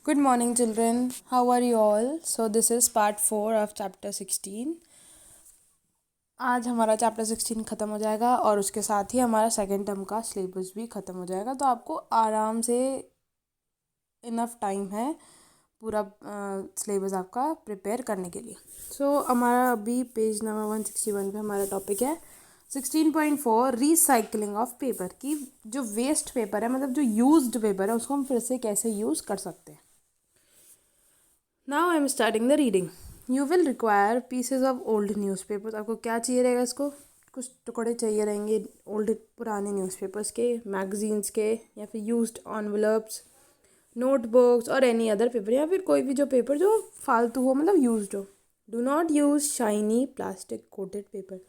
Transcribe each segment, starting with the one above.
Good morning, children. How are you all? So, this is part 4 of chapter 16. आज हमारा chapter 16 ख़त्म हो जाएगा और उसके साथ ही हमारा सेकेंड टर्म का सिलेबस भी ख़त्म हो जाएगा। तो आपको आराम से इनफ टाइम है पूरा सिलेबस आपका प्रिपेयर करने के लिए। हमारा अभी पेज नंबर 161 पे हमारा टॉपिक है 16.4 रीसाइकलिंग ऑफ पेपर की जो वेस्ट पेपर है मतलब जो यूज्ड पेपर है उसको हम फिर से कैसे यूज़ कर सकते हैं। Now I am starting the reading. You will require pieces of old newspapers. आपको क्या चाहिए रहेगा इसको? कुछ टुकड़े चाहिए रहेंगे ओल्ड पुराने न्यूज़पेपर्स के, मैगजीन्स के या फिर यूज्ड एनवलप्स, नोटबुक्स और एनी अदर पेपर या फिर कोई भी जो पेपर जो फालतू हो मतलब यूज्ड हो। Do not use shiny plastic coated paper.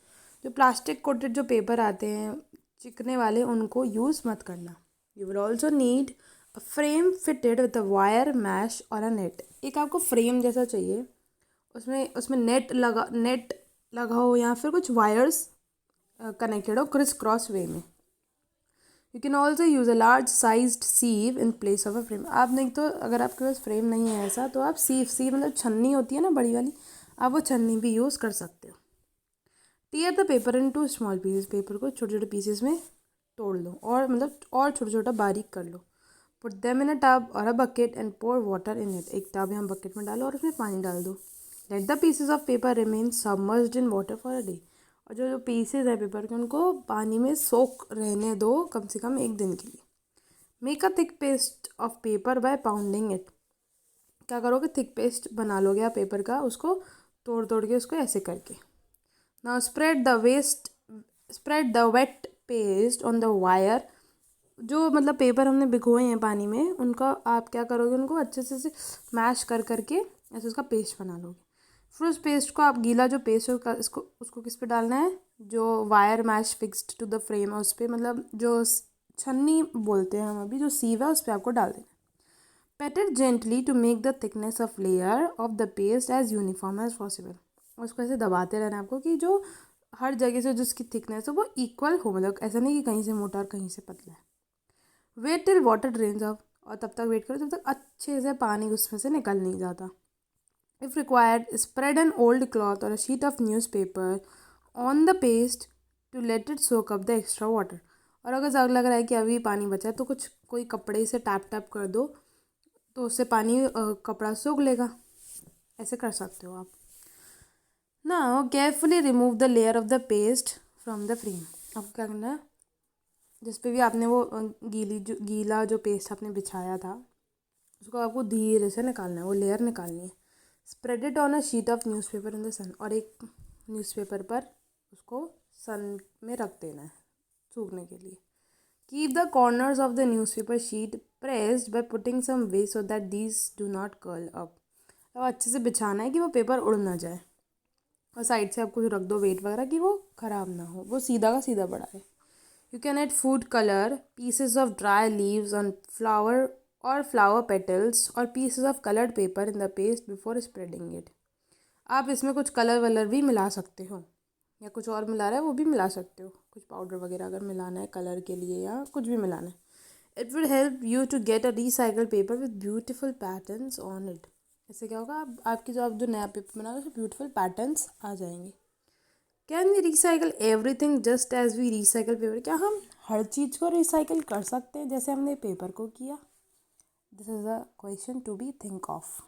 जो प्लास्टिक कोटेड जो पेपर आते हैं चिकने वाले उनको यूज़ मत करना। You will also need a frame fitted with a wire mesh और अ नेट। एक आपको फ्रेम जैसा चाहिए, उसमें उसमें नेट लगा हो या फिर कुछ वायर्स कनेक्टेड हो क्रिस क्रॉस वे में। You can also use a large sized sieve in place of a frame. आप नहीं तो अगर आपके पास फ्रेम नहीं है ऐसा तो आप सीव मतलब छन्नी होती है ना बड़ी वाली, आप वो छन्नी भी यूज़ कर सकते हो। Tear the paper into small pieces. Paper को छोटे छोटे पीसेस में तोड़ लो और मतलब और छोटा छोटा बारीक कर लो। Put them in a tub और a bucket and pour water in it. एक टब या बकेट में डालो और उसमें पानी डाल दो। Let the pieces of paper remain submerged in water for a day. और जो जो पीसेज है पेपर के उनको पानी में सोक रहने दो कम से कम एक दिन के लिए। Make a thick paste of paper by pounding it. क्या करोगे, थिक पेस्ट बना लोगे आप पेपर का, उसको तोड़ तोड़ के उसको ऐसे करके। Now spread the wet paste on the wire. जो मतलब पेपर हमने भिगोए हैं पानी में उनका आप क्या करोगे, उनको अच्छे से मैश कर करके ऐसे उसका पेस्ट बना लोगे। फिर उस पेस्ट को आप गीला जो पेस्ट है इसको उसको किस पे डालना है, जो wire mesh fixed to the frame है उस पर, मतलब जो छन्नी बोलते हैं हम अभी, जो सीव है उस पर आपको डाल देना। Pat it gently to make the thickness of layer of the paste as uniform as possible. उसको ऐसे दबाते रहना आपको कि जो हर जगह से जो उसकी थिकनेस हो वो इक्वल हो, मतलब ऐसा नहीं कि कहीं से मोटा और कहीं से पतला है। Wait till water drains off. और तब तक वेट करो जब तक अच्छे से पानी उसमें से निकल नहीं जाता। If required spread an old cloth और a sheet of newspaper on the paste to let it soak up the extra water. और अगर ज़्यादा लग रहा है कि अभी पानी बचा है तो कुछ कोई कपड़े से टैप टैप कर दो तो उससे पानी कपड़ा सूख लेगा। ऐसे कर सकते हो आप। Now carefully remove the layer of the paste from the frame. आपको क्या करना है, जिस पे भी आपने वो गीला जो पेस्ट आपने बिछाया था उसको आपको धीरे से निकालना है, वो लेयर निकालनी है। Spread it on a sheet of newspaper in the sun. और एक न्यूज़पेपर पर उसको सन में रख देना है सूखने के लिए। Keep the corners of the newspaper sheet pressed by putting some weight so that these do not curl up. अब अच्छे से बिछाना है कि वो पेपर उड़ ना जाए और साइड से आप कुछ रख दो वेट वगैरह कि वो ख़राब ना हो, वो सीधा का सीधा पड़ा है। You can add food color, pieces of dry leaves on flower or flower petals or pieces of colored paper in the paste before spreading it. आप इसमें कुछ कलर वलर भी मिला सकते हो या कुछ और मिला रहा है वो भी मिला सकते हो, कुछ पाउडर वगैरह अगर मिलाना है कलर के लिए या कुछ भी मिलाना है। It will help you to get a recycled paper with beautiful patterns on it. इससे क्या होगा, आपकी जो आप जो नया पेपर बना रहे हो उसमें ब्यूटिफुल पैटर्न्स आ जाएंगे। Can we recycle everything just as we recycle paper. क्या हम हर चीज़ को रिसाइकल कर सकते हैं जैसे हमने पेपर को किया? This is a question to be think of.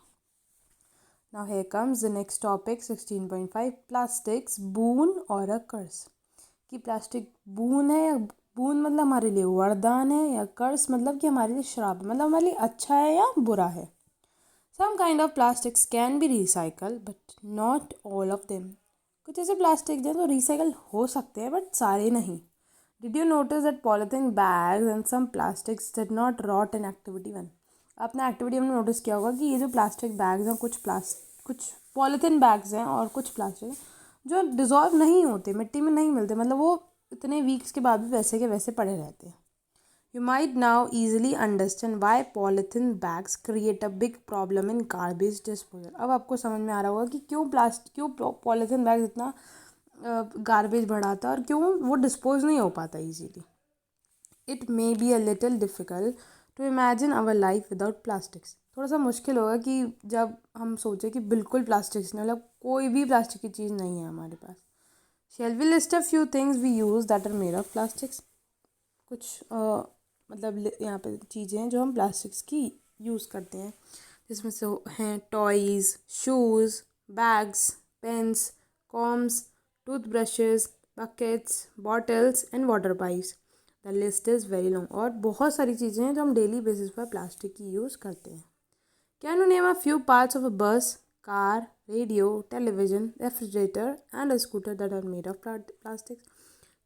Now here comes the next topic 16.5 plastics boon और अ कर्स। कि प्लास्टिक बून है या बून मतलब हमारे लिए वरदान है या कर्स मतलब कि हमारे लिए श्राप, मतलब हमारे लिए अच्छा है या बुरा है। Some kind of plastics can be recycle but not all of them. कुछ ऐसे प्लास्टिक जो रिसाइकल हो सकते हैं बट सारे नहीं। Did you notice that polythene bags and some plastics did not rot in activity 1। आपने एक्टिविटी में नोटिस किया होगा कि ये जो प्लास्टिक बैग्स हैं कुछ पॉलीथीन बैग्स हैं और कुछ प्लास्टिक जो डिज़ोल्व नहीं होते, मिट्टी में नहीं मिलते, मतलब वो इतने वीक्स के बाद भी वैसे के वैसे पड़े रहते हैं। You might now easily understand why polythene bags create a big problem in garbage disposal. अब आपको समझ में आ रहा होगा कि क्यों पॉलीथीन बैग इतना गार्बेज बढ़ाता है और क्यों वो डिस्पोज नहीं हो पाता easily. It may be a little difficult to imagine our life without plastics. थोड़ा सा मुश्किल होगा कि जब हम सोचें कि बिल्कुल प्लास्टिक्स नहीं, मतलब कोई भी प्लास्टिक की चीज़ नहीं है हमारे पास। Shall we list a few things we use that are made of plastics. कुछ मतलब यहाँ पे चीज़ें हैं जो हम प्लास्टिक्स की यूज़ करते हैं, जिसमें से हैं toys, shoes, bags, pens, combs, toothbrushes, buckets, bottles and water pipes. The list is very long. और बहुत सारी चीज़ें हैं जो हम डेली बेसिस पर प्लास्टिक की यूज़ करते हैं। Can you name a few parts of a bus, car, radio, television, refrigerator and a scooter that are made of plastics.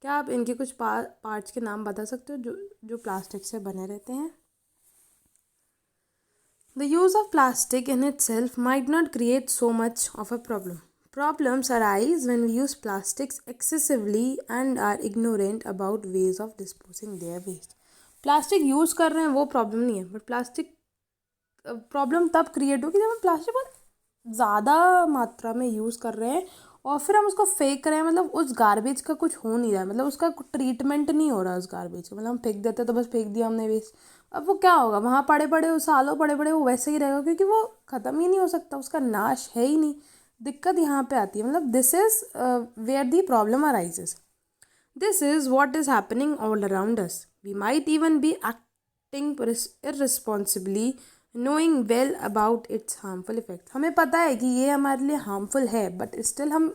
क्या आप इनके कुछ पार्ट्स के नाम बता सकते हो जो जो प्लास्टिक से बने रहते हैं? The use of plastic in itself might not create so much of a problem. Problems arise when we use plastics excessively and are ignorant about ways of disposing their waste. Plastic use कर रहे हैं वो problem नहीं है, but plastic problem तब create होगी जब हम प्लास्टिक बहुत ज़्यादा मात्रा में यूज़ कर रहे हैं और फिर हम उसको फेंक रहे हैं। मतलब उस गार्बेज का कुछ हो नहीं रहा है, मतलब उसका ट्रीटमेंट नहीं हो रहा है उस गार्बेज का। मतलब हम फेंक देते हैं तो बस फेंक दिया हमने वेस्ट। अब वो क्या होगा, वहाँ पड़े पड़े सालों पड़े पड़े वो वैसे ही रहेगा, क्योंकि वो ख़त्म ही नहीं हो सकता, उसका नाश है ही नहीं। दिक्कत यहाँ पे आती है। मतलब this is where the problem arises. This is what is happening all around us. We might even be acting irresponsibly, knowing well about its harmful effects. हमें पता है कि ये हमारे लिए harmful है, but still हम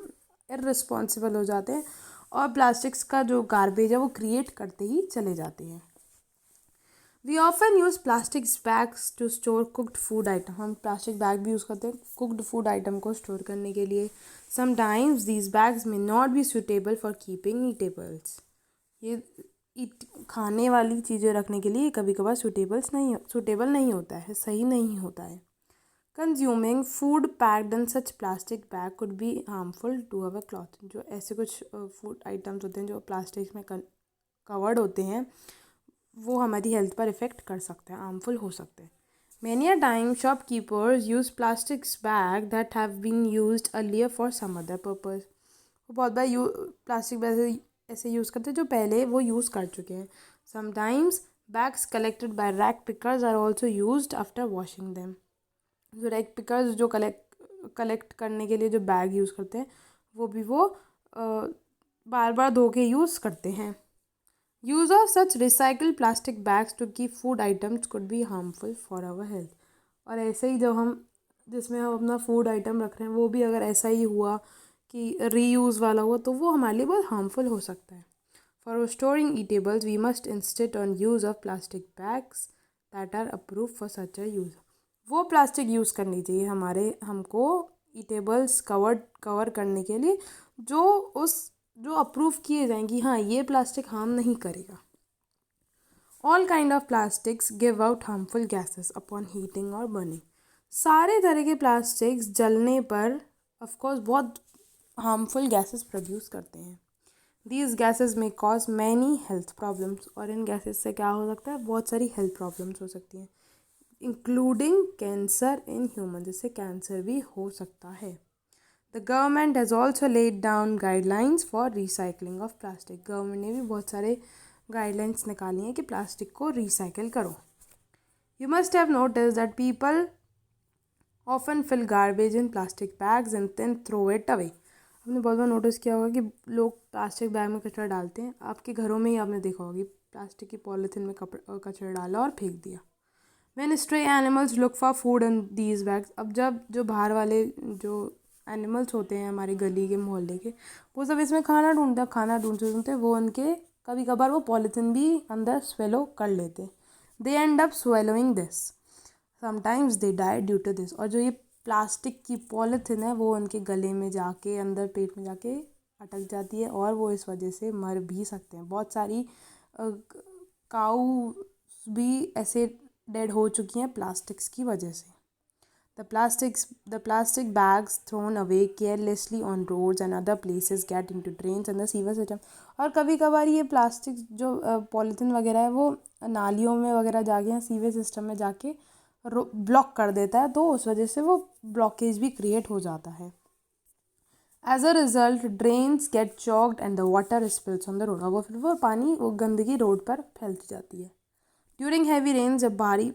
irresponsible हो जाते हैं और प्लास्टिक्स का जो गार्बेज है वो क्रिएट करते ही चले जाते हैं। We often use plastic bags to store cooked food item. हम प्लास्टिक बैग भी यूज़ करते हैं कुकड फूड आइटम को स्टोर करने के लिए। Sometimes these bags may not be suitable for keeping eatables. ये खाने वाली चीज़ें रखने के लिए कभी कभार सूटेबल नहीं होता है, सही नहीं होता है। Consuming food packed in such plastic bag could be harmful to our cloth. जो ऐसे कुछ फूड आइटम्स होते हैं जो प्लास्टिक में कवर्ड होते हैं, वो हमारी हेल्थ पर इफ़ेक्ट कर सकते हैं, हार्मफुल हो सकते हैं। Many a time shopkeepers use plastics bag that have been used earlier for some other purpose. वो बहुत बार प्लास्टिक बैग ऐसे यूज़ करते हैं जो पहले वो यूज़ कर चुके हैं। Sometimes bags collected by rag pickers are also used after washing them. जो रैग पिकर्स जो कलेक्ट करने के लिए जो बैग यूज़ करते हैं वो भी वो बार बार धो के यूज़ करते हैं। Use of such recycled plastic bags to keep food items could be harmful for our health. और ऐसे ही जब हम जिसमें हम अपना फूड आइटम रख रहे हैं वो भी अगर ऐसा ही हुआ कि रीयूज़ वाला हुआ तो वो हमारे लिए बहुत हार्मफुल हो सकता है। For storing eatables, we must insist on use of plastic bags that are approved for such a use. वो प्लास्टिक यूज़ करनी चाहिए हमको ईटेबल्स कवर करने के लिए जो अप्रूव किए जाएंगी, हाँ ये प्लास्टिक हार्म नहीं करेगा। All kind of plastics give out harmful gases upon heating और बर्निंग। सारे तरह के प्लास्टिक्स जलने पर ऑफकोर्स बहुत हार्मफुल गैसेस प्रोड्यूस करते हैं। दीज गैसेस में कॉज मैनी हेल्थ प्रॉब्लम्स। और इन गैसेस से क्या हो सकता है, बहुत सारी हेल्थ प्रॉब्लम्स हो सकती हैं, इंक्लूडिंग कैंसर इन ह्यूमन, जिससे कैंसर भी हो सकता है। The government has also laid down guidelines for recycling of plastic. Government ने भी बहुत सारे गाइडलाइंस निकाली हैं कि प्लास्टिक को रिसाइकिल करो। You must have notice that people often fill garbage in plastic bags and then throw it away. आपने बहुत बार नोटिस किया होगा कि लोग प्लास्टिक बैग में कचरा डालते हैं। आपके घरों में ही आपने देखा होगा प्लास्टिक की पॉलीथीन में कचरा डाला और फेंक दिया। When stray animals look for food in these bags, अब जब जो बाहर वाले जो एनिमल्स होते हैं हमारे गली के मोहल्ले के, वो सब इसमें खाना ढूंढते वो उनके कभी कभार वो पॉलीथीन भी अंदर स्वेलो कर लेते। They end up swallowing this, sometimes they die due to this. और जो ये प्लास्टिक की पॉलीथीन है वो उनके गले में जाके अंदर पेट में जाके अटक जाती है और वो इस वजह से मर भी सकते हैं। बहुत सारी काऊ भी ऐसे डेड हो चुकी हैं प्लास्टिक्स की वजह से। The plastic bags thrown away carelessly on roads and other places get into drains and the sewer system. और कभी कभार ये प्लास्टिक जो पॉलीथीन वगैरह है वो नालियों में वगैरह जाके या सीवर सिस्टम में जाके ब्लॉक कर देता है, तो उस वजह से वो ब्लॉकेज भी क्रिएट हो जाता है। As a result drains get choked and the water spills on the road. और वो फिर वो पानी वो गंदगी रोड पर फैलती जाती है। ड्यूरिंग हैवी रेन, जब भारी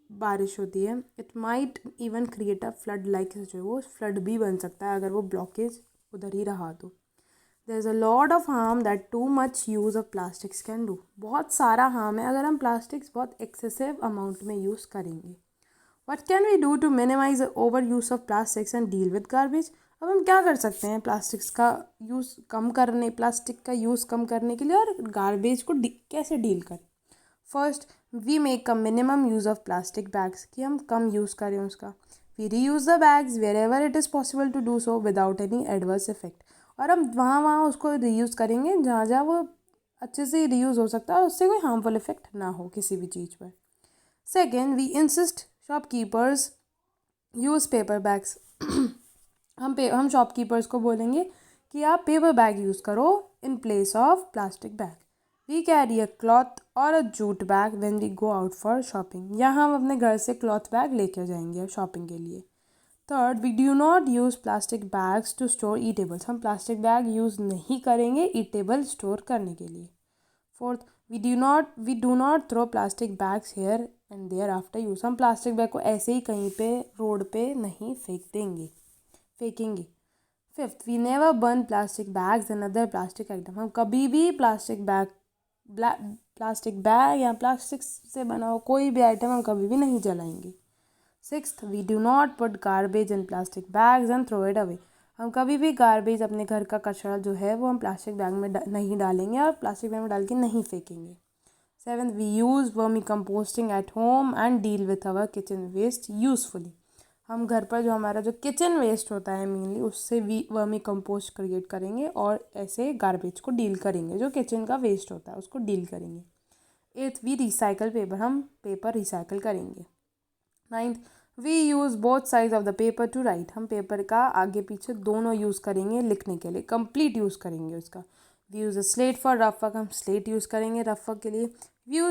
बारिश होती है, it might even create a flood like situation, वो फ्लड भी बन सकता है अगर वो ब्लॉकेज उधर ही रहा तो. There is a lot of harm that too much use of plastics can do. बहुत सारा हार्म है अगर हम प्लास्टिक्स बहुत एक्सेसिव अमाउंट में यूज़ करेंगे. What can we do to minimize over use of plastics and deal with garbage. अब हम क्या कर सकते हैं प्लास्टिक का यूज़ कम करने के लिए और गार्बेज को कैसे डील करें. First, we make a minimum use of plastic bags, कि हम कम यूज़ करें उसका. We reuse the bags wherever it is possible to do so without any adverse effect. और हम वहाँ उसको रीयूज़ करेंगे जहाँ जहाँ वो अच्छे से रीयूज़ हो सकता है और उससे कोई हार्मफुल इफेक्ट ना हो किसी भी चीज़ पर. Second, we insist shopkeepers use paper bags. हम शॉपकीपर्स को बोलेंगे कि आप पेपर बैग यूज़ करो in place of plastic bag. We carry a cloth और a jute bag when we go out for shopping. या हम अपने घर से क्लॉथ बैग लेकर जाएंगे शॉपिंग के लिए. Third, we do not use plastic bags to store eatables. हम प्लास्टिक बैग यूज़ नहीं करेंगे ईटेबल स्टोर करने के लिए. Fourth, we do not throw plastic bags here and there after use. हम प्लास्टिक बैग को ऐसे ही कहीं पे रोड पे नहीं फेंकेंगे. Fifth, we never burn plastic bags and other plastic item. हम कभी भी प्लास्टिक बैग या प्लास्टिक से बना हो कोई भी आइटम हम कभी भी नहीं जलाएंगे. Sixth, we do not put garbage in plastic bags and throw it away. हम कभी भी गार्बेज, अपने घर का कचरा जो है वो हम प्लास्टिक बैग में नहीं डालेंगे और प्लास्टिक बैग में डाल के नहीं फेंकेंगे. Seventh, we use vermicomposting at home and deal with our kitchen waste usefully. हम घर पर जो हमारा जो किचन वेस्ट होता है मेनली उससे वर्मी कंपोस्ट क्रिएट करेंगे और ऐसे गार्बेज को डील करेंगे. जो किचन का वेस्ट होता है उसको डील करेंगे. Eighth, we recycle paper. हम पेपर रिसाइकल करेंगे. Ninth, we use both side of the paper to write. हम पेपर का आगे पीछे दोनों यूज़ करेंगे लिखने के लिए, कंप्लीट यूज़ करेंगे उसका. We use a slate for rough work. हम स्लेट यूज़ करेंगे रफ वर्क के लिए.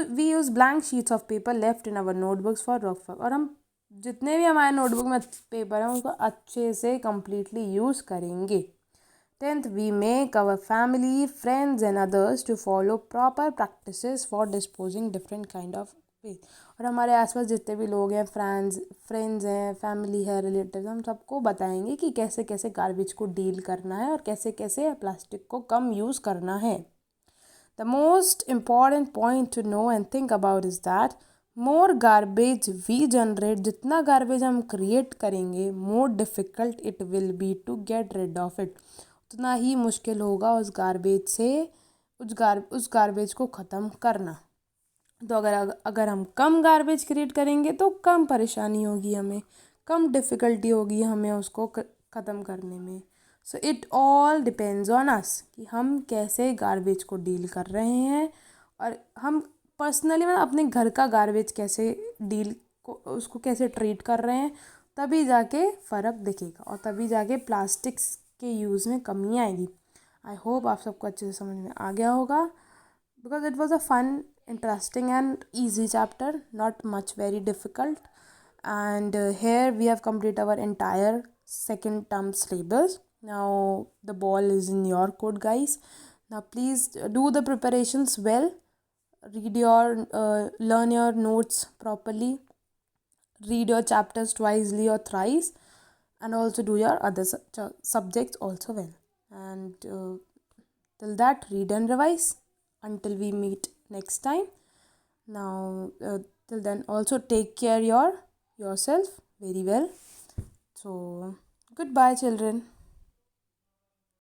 We use blank sheets of paper left in our notebooks for rough work. और हम जितने भी हमारे नोटबुक में पेपर हैं उसको अच्छे से कम्प्लीटली यूज़ करेंगे. Tenth, we make our family, friends and others to follow proper practices for disposing different kind of waste. और हमारे आसपास जितने भी लोग हैं, फ्रेंड्स हैं, फैमिली है, रिलेटिव्स, हम सबको बताएंगे कि कैसे कैसे गार्बेज को डील करना है और कैसे कैसे प्लास्टिक को कम यूज़ करना है. The most important point to know and think about is that more garbage we generate, जितना गार्बेज हम क्रिएट करेंगे, more difficult it will be to get rid of it. उतना ही मुश्किल होगा उस गार्बेज को ख़त्म करना. तो अगर हम कम गार्बेज क्रिएट करेंगे तो कम परेशानी होगी हमें, कम डिफ़िकल्टी होगी हमें उसको ख़त्म करने में. So it all depends on us कि हम कैसे गार्बेज को डील कर रहे हैं और हम पर्सनली मतलब अपने घर का गार्बेज कैसे उसको कैसे ट्रीट कर रहे हैं. तभी जाके फ़र्क दिखेगा और तभी जाके प्लास्टिक्स के यूज़ में कमी आएगी. आई होप आप सबको अच्छे से समझ में आ गया होगा, because it was a fun, interesting and easy chapter, not much very difficult. And here we have completed our entire second term syllabus. Now the ball is in your court, guys. Now please do the preparations well, learn your notes properly, read your chapters twicely or thrice, and also do your other subjects also well. And till that, read and revise until we meet next time. Now till then, also take care yourself very well. So goodbye, children.